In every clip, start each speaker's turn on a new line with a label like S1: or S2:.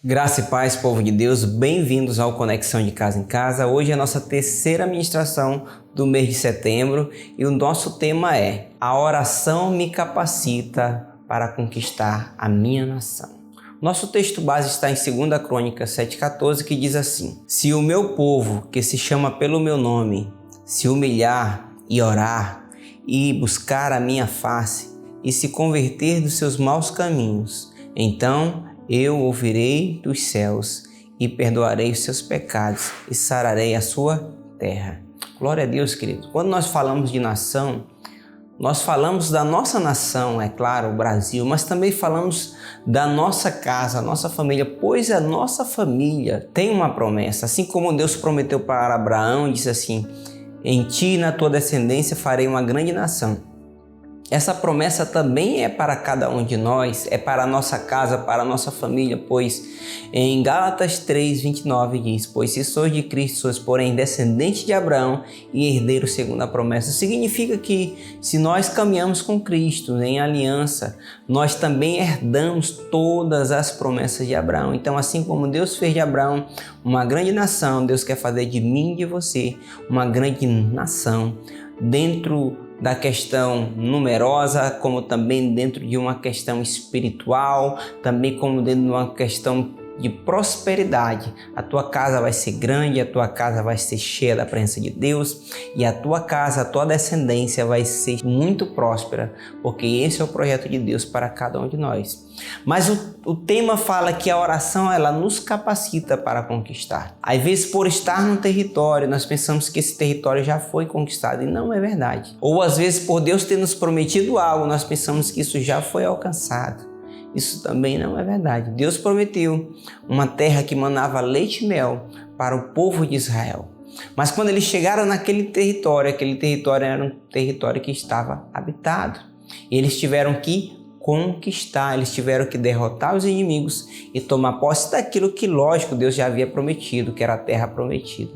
S1: Graça e paz, povo de Deus, bem-vindos ao Conexão de Casa em Casa. Hoje é a nossa terceira ministração do mês de setembro e o nosso tema é: a oração me capacita para conquistar a minha nação. Nosso texto base está em 2 Crônicas 7,14, que diz assim: se o meu povo, que se chama pelo meu nome, se humilhar e orar e buscar a minha face e se converter dos seus maus caminhos, então eu ouvirei dos céus e perdoarei os seus pecados e sararei a sua terra. Glória a Deus, querido. Quando nós falamos de nação, nós falamos da nossa nação, é claro, o Brasil, mas também falamos da nossa casa, a nossa família, pois a nossa família tem uma promessa. Assim como Deus prometeu para Abraão, disse assim: em ti e na tua descendência farei uma grande nação. Essa promessa também é para cada um de nós, é para a nossa casa, para a nossa família, pois em Gálatas 3:29 diz: pois se sois de Cristo, sois porém descendente de Abraão e herdeiro segundo a promessa. Significa que se nós caminhamos com Cristo em aliança, nós também herdamos todas as promessas de Abraão. Então, assim como Deus fez de Abraão uma grande nação, Deus quer fazer de mim e de você uma grande nação, dentro da questão numerosa, como também dentro de uma questão espiritual, também como dentro de uma questão de prosperidade. A tua casa vai ser grande, a tua casa vai ser cheia da presença de Deus e a tua casa, a tua descendência vai ser muito próspera, porque esse é o projeto de Deus para cada um de nós. Mas o tema fala que a oração ela nos capacita para conquistar. Às vezes, por estar num território, nós pensamos que esse território já foi conquistado e não é verdade. Ou às vezes, por Deus ter nos prometido algo, nós pensamos que isso já foi alcançado. Isso também não é verdade. Deus prometeu uma terra que manava leite e mel para o povo de Israel. Mas quando eles chegaram naquele território, aquele território era um território que estava habitado. E eles tiveram que conquistar, eles tiveram que derrotar os inimigos e tomar posse daquilo que, lógico, Deus já havia prometido, que era a terra prometida.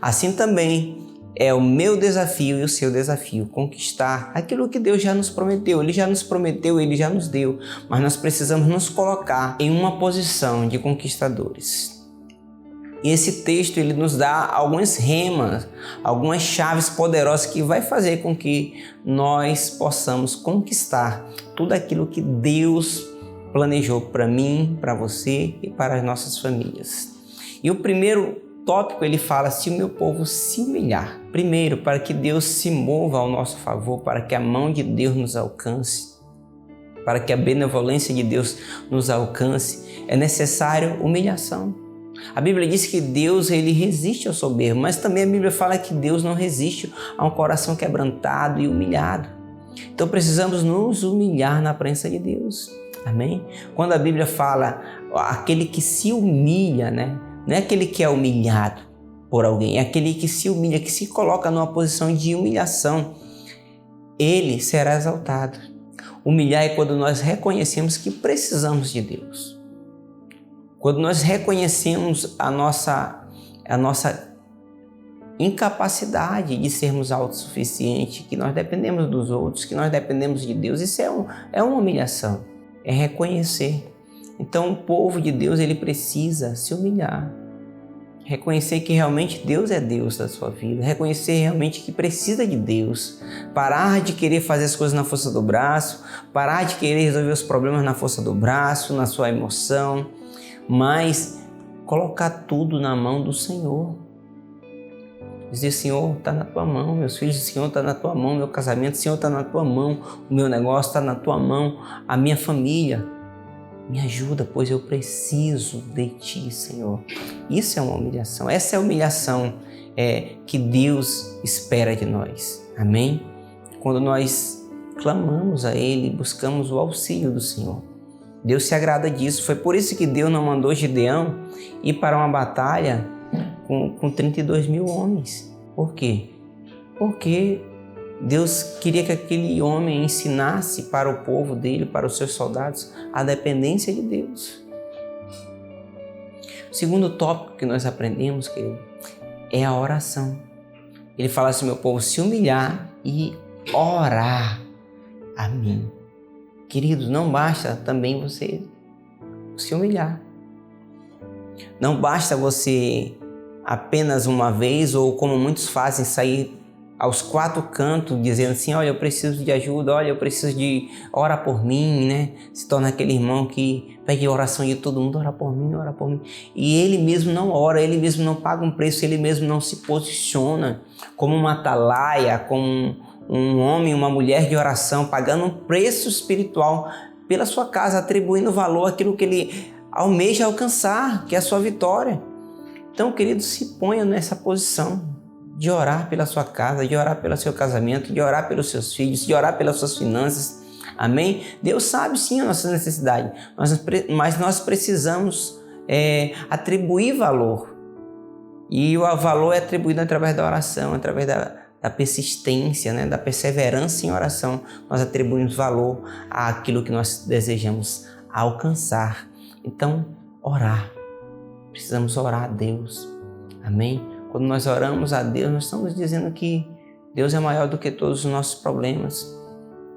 S1: Assim também é o meu desafio e o seu desafio, conquistar aquilo que Deus já nos prometeu. Ele já nos prometeu, Ele já nos deu, mas nós precisamos nos colocar em uma posição de conquistadores. E esse texto ele nos dá algumas remas, algumas chaves poderosas que vai fazer com que nós possamos conquistar tudo aquilo que Deus planejou para mim, para você e para as nossas famílias. E o primeiro tópico ele fala: se o meu povo se humilhar. Primeiro, para que Deus se mova ao nosso favor, para que a mão de Deus nos alcance, para que a benevolência de Deus nos alcance, é necessário humilhação. A Bíblia diz que Deus ele resiste ao soberbo, mas também a Bíblia fala que Deus não resiste a um coração quebrantado e humilhado. Então precisamos nos humilhar na presença de Deus. Amém? Quando a Bíblia fala aquele que se humilha, não é aquele que é humilhado por alguém, é aquele que se humilha, que se coloca numa posição de humilhação. Ele será exaltado. Humilhar é quando nós reconhecemos que precisamos de Deus. Quando nós reconhecemos a nossa incapacidade de sermos autossuficientes, que nós dependemos dos outros, que nós dependemos de Deus, isso é uma humilhação, é reconhecer. Então o povo de Deus ele precisa se humilhar, reconhecer que realmente Deus é Deus da sua vida, reconhecer realmente que precisa de Deus, parar de querer fazer as coisas na força do braço, parar de querer resolver os problemas na força do braço, na sua emoção, mas colocar tudo na mão do Senhor. Dizer: Senhor, está na tua mão, meus filhos, Senhor, está na tua mão, meu casamento, Senhor, está na tua mão, o meu negócio está na tua mão, a minha família. Me ajuda, pois eu preciso de Ti, Senhor. Isso é uma humilhação. Essa é a humilhação que Deus espera de nós. Amém? Quando nós clamamos a Ele, buscamos o auxílio do Senhor. Deus se agrada disso. Foi por isso que Deus não mandou Gideão ir para uma batalha com 32 mil homens. Por quê? Porque Deus queria que aquele homem ensinasse para o povo dele, para os seus soldados, a dependência de Deus. O segundo tópico que nós aprendemos, querido, é a oração. Ele fala assim: meu povo se humilhar e orar a mim. Queridos, não basta também você se humilhar. Não basta você apenas uma vez, ou como muitos fazem, sair aos 4 cantos dizendo assim: olha, eu preciso de ajuda, olha, eu preciso de orar por mim, né? Se torna aquele irmão que pede oração de todo mundo: ora por mim, ora por mim. E ele mesmo não ora, ele mesmo não paga um preço, ele mesmo não se posiciona como uma atalaia, como um homem, uma mulher de oração, pagando um preço espiritual pela sua casa, atribuindo valor àquilo que ele almeja alcançar, que é a sua vitória. Então, querido, se ponha nessa posição de orar pela sua casa, de orar pelo seu casamento, de orar pelos seus filhos, de orar pelas suas finanças. Amém? Deus sabe sim a nossa necessidade, mas nós precisamos atribuir valor. E o valor é atribuído através da oração, através da persistência, né? Da perseverança em oração. Nós atribuímos valor àquilo que nós desejamos alcançar. Então, orar. Precisamos orar a Deus. Amém? Quando nós oramos a Deus, nós estamos dizendo que Deus é maior do que todos os nossos problemas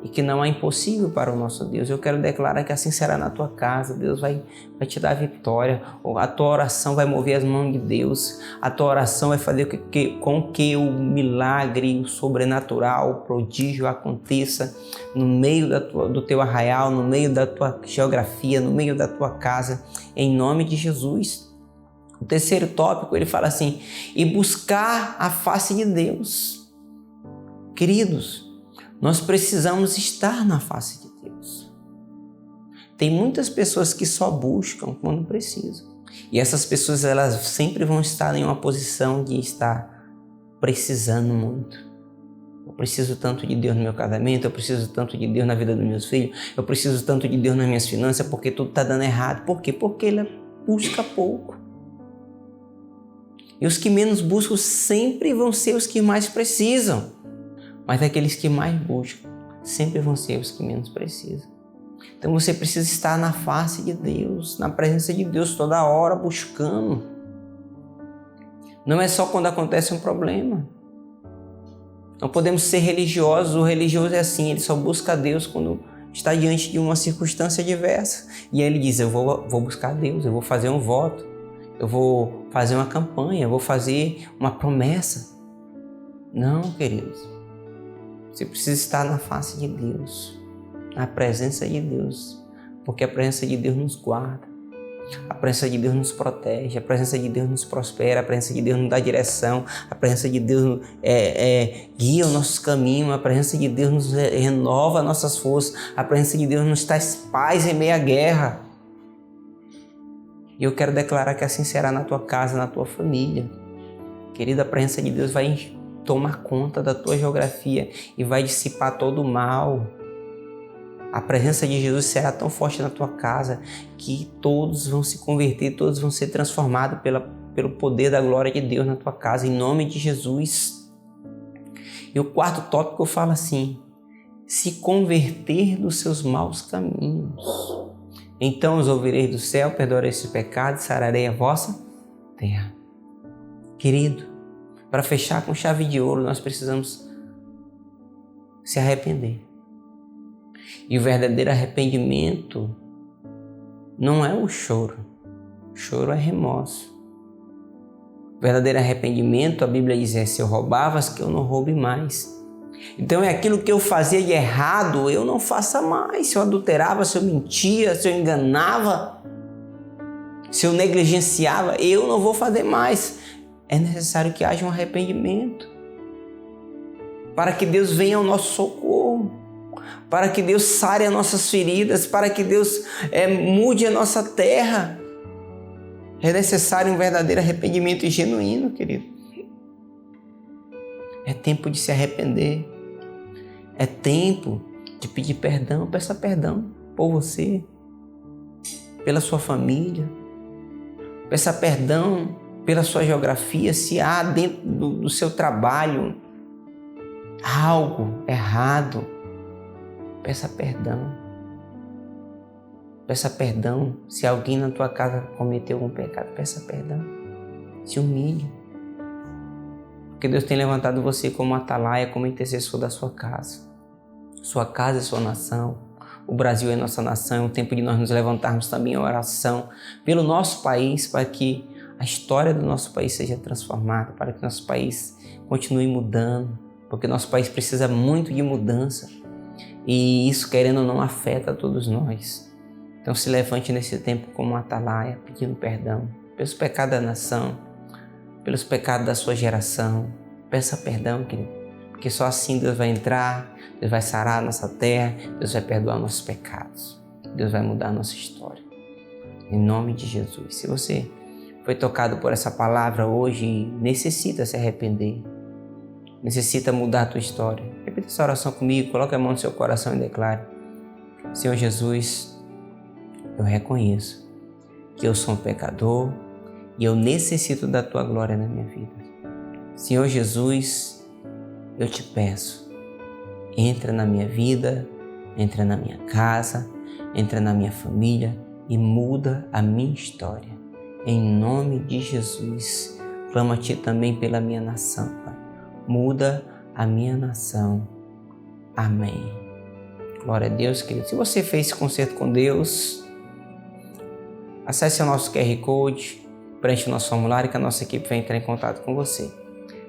S1: e que não é impossível para o nosso Deus. Eu quero declarar que assim será na tua casa. Deus vai te dar vitória. A tua oração vai mover as mãos de Deus. A tua oração vai fazer com que o milagre, o sobrenatural, o prodígio aconteça no meio do teu arraial, no meio da tua geografia, no meio da tua casa, em nome de Jesus. O terceiro tópico, ele fala assim: e buscar a face de Deus. Queridos, nós precisamos estar na face de Deus. Tem muitas pessoas que só buscam quando precisam. E essas pessoas, elas sempre vão estar em uma posição de estar precisando muito. Eu preciso tanto de Deus no meu casamento, eu preciso tanto de Deus na vida dos meus filhos, eu preciso tanto de Deus nas minhas finanças, porque tudo está dando errado. Por quê? Porque ele busca pouco. E os que menos buscam sempre vão ser os que mais precisam. Mas aqueles que mais buscam sempre vão ser os que menos precisam. Então você precisa estar na face de Deus, na presença de Deus toda hora buscando. Não é só quando acontece um problema. Não podemos ser religiosos. O religioso é assim, ele só busca a Deus quando está diante de uma circunstância adversa. E aí ele diz: eu vou buscar a Deus, eu vou fazer um voto. Eu vou fazer uma campanha, eu vou fazer uma promessa. Não, queridos. Você precisa estar na face de Deus, na presença de Deus, porque a presença de Deus nos guarda, a presença de Deus nos protege, a presença de Deus nos prospera, a presença de Deus nos dá direção, a presença de Deus guia os nossos caminhos, a presença de Deus nos renova nossas forças, a presença de Deus nos traz paz em meio à guerra. E eu quero declarar que assim será na tua casa, na tua família. Querida, a presença de Deus vai tomar conta da tua geografia e vai dissipar todo o mal. A presença de Jesus será tão forte na tua casa que todos vão se converter, todos vão ser transformados pelo poder da glória de Deus na tua casa, em nome de Jesus. E o quarto tópico eu falo assim: se converter dos seus maus caminhos. Então os ouvireis do céu, perdoarei esses pecados, sararei a vossa terra. Querido, para fechar com chave de ouro, nós precisamos se arrepender. E o verdadeiro arrependimento não é o choro. O choro é remorso. O verdadeiro arrependimento, a Bíblia diz: se eu roubavas, que eu não roube mais. Então é aquilo que eu fazia de errado, eu não faça mais. Se eu adulterava, se eu mentia, se eu enganava, se eu negligenciava, eu não vou fazer mais. É necessário que haja um arrependimento para que Deus venha ao nosso socorro, para que Deus sare as nossas feridas, para que Deus mude a nossa terra. É necessário um verdadeiro arrependimento genuíno, querido. É tempo de se arrepender. É tempo de pedir perdão. Peça perdão por você, pela sua família. Peça perdão pela sua geografia. Se há dentro do seu trabalho algo errado, peça perdão. Peça perdão. Se alguém na tua casa cometeu algum pecado, peça perdão. Se humilhe. Porque Deus tem levantado você como atalaia, como intercessor da sua casa. Sua casa e sua nação. o Brasil é nossa nação, é um tempo de nós nos levantarmos também em oração pelo nosso país, para que a história do nosso país seja transformada, para que nosso país continue mudando, porque nosso país precisa muito de mudança e isso, querendo ou não, afeta a todos nós. Então se levante nesse tempo como uma atalaia, pedindo perdão pelos pecados da nação, pelos pecados da sua geração. Peça perdão, querido, porque só assim Deus vai entrar, Deus vai sarar a nossa terra, Deus vai perdoar nossos pecados, Deus vai mudar a nossa história. Em nome de Jesus. Se você foi tocado por essa palavra hoje e necessita se arrepender, necessita mudar a tua história, repita essa oração comigo, coloque a mão no seu coração e declare: Senhor Jesus, eu reconheço que eu sou um pecador e eu necessito da tua glória na minha vida. Senhor Jesus, eu te peço, entra na minha vida, entra na minha casa, entra na minha família e muda a minha história. Em nome de Jesus, clamo a Ti também pela minha nação, Pai. Muda a minha nação. Amém. Glória a Deus, querido. Se você fez esse concerto com Deus, acesse o nosso QR Code, preencha o nosso formulário que a nossa equipe vai entrar em contato com você.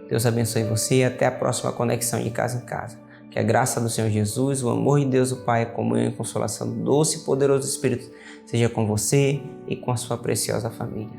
S1: Deus abençoe você e até a próxima conexão de Casa em Casa. Que a graça do Senhor Jesus, o amor de Deus o Pai, a comunhão e consolação do doce e poderoso Espírito seja com você e com a sua preciosa família.